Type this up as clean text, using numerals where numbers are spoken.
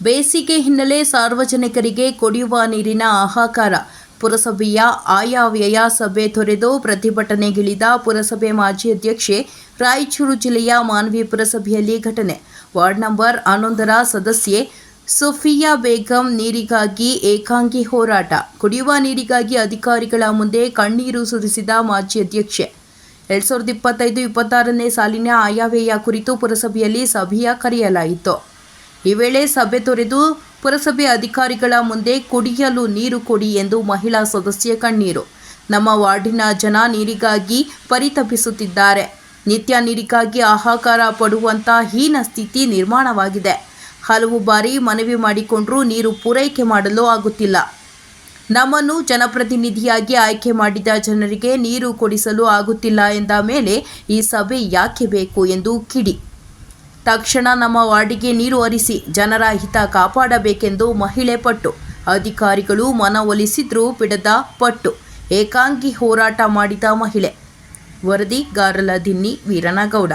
ಬೇಸಿಗೆ ಹಿನ್ನೆಲೆ ಸಾರ್ವಜನಿಕರಿಗೆ ಕುಡಿಯುವ ನೀರಿನ ಹಾಹಾಕಾರ. ಪುರಸಭೆಯ ಆಯವ್ಯಯ ಸಭೆ ತೊರೆದು ಪ್ರತಿಭಟನೆಗಿಳಿದ ಪುರಸಭೆ ಮಾಜಿ ಅಧ್ಯಕ್ಷೆ. ರಾಯಚೂರು ಜಿಲ್ಲೆಯ ಮಾನ್ವಿ ಪುರಸಭೆಯಲ್ಲಿ ಘಟನೆ. ವಾರ್ಡ್ ನಂಬರ್ 11ರ ಸದಸ್ಯೆ ಸುಫಿಯಾ ಬೇಗಂ ನೀರಿಗಾಗಿ ಏಕಾಂಗಿ ಹೋರಾಟ. ಕುಡಿಯುವ ನೀರಿಗಾಗಿ ಅಧಿಕಾರಿಗಳ ಮುಂದೆ ಕಣ್ಣೀರು ಸುರಿಸಿದ ಮಾಜಿ ಅಧ್ಯಕ್ಷೆ. 2025-26ನೇ ಸಾಲಿನ ಆಯವ್ಯಯ ಕುರಿತು ಪುರಸಭೆಯಲ್ಲಿ ಸಭೆಯ ಕರೆಯಲಾಯಿತು. ಈ ವೇಳೆ ಸಭೆ ತೊರೆದು ಪುರಸಭೆ ಅಧಿಕಾರಿಗಳ ಮುಂದೆ ಕುಡಿಯಲು ನೀರು ಕೊಡಿ ಎಂದು ಮಹಿಳಾ ಸದಸ್ಯೆ ಕಣ್ಣೀರು. ನಮ್ಮ ವಾರ್ಡಿನ ಜನ ನೀರಿಗಾಗಿ ಪರಿತಪಿಸುತ್ತಿದ್ದಾರೆ. ನಿತ್ಯ ನೀರಿಗಾಗಿ ಹಾಹಾಕಾರ ಪಡುವಂಥ ಹೀನ ಸ್ಥಿತಿ ನಿರ್ಮಾಣವಾಗಿದೆ. ಹಲವು ಬಾರಿ ಮನವಿ ಮಾಡಿಕೊಂಡರೂ ನೀರು ಪೂರೈಕೆ ಮಾಡಲು ಆಗುತ್ತಿಲ್ಲ. ನಮ್ಮನ್ನು ಜನಪ್ರತಿನಿಧಿಯಾಗಿ ಆಯ್ಕೆ ಮಾಡಿದ ಜನರಿಗೆ ನೀರು ಕೊಡಿಸಲು ಆಗುತ್ತಿಲ್ಲ ಎಂದ ಮೇಲೆ ಈ ಸಭೆ ಯಾಕೆ ಬೇಕು ಎಂದು ಕಿಡಿ. ತಕ್ಷಣ ನಮ್ಮ ವಾರ್ಡಿಗೆ ನೀರು ಹರಿಸಿ ಜನರ ಹಿತ ಕಾಪಾಡಬೇಕೆಂದು ಮಹಿಳೆ ಪಟ್ಟು. ಅಧಿಕಾರಿಗಳು ಮನವೊಲಿಸಿದ್ರೂ ಬಿಡದ ಪಟ್ಟು. ಏಕಾಂಗಿ ಹೋರಾಟ ಮಾಡಿದ ಮಹಿಳೆ. ವರದಿ ಗಾರಲದಿನ್ನಿ ವೀರನಗೌಡ.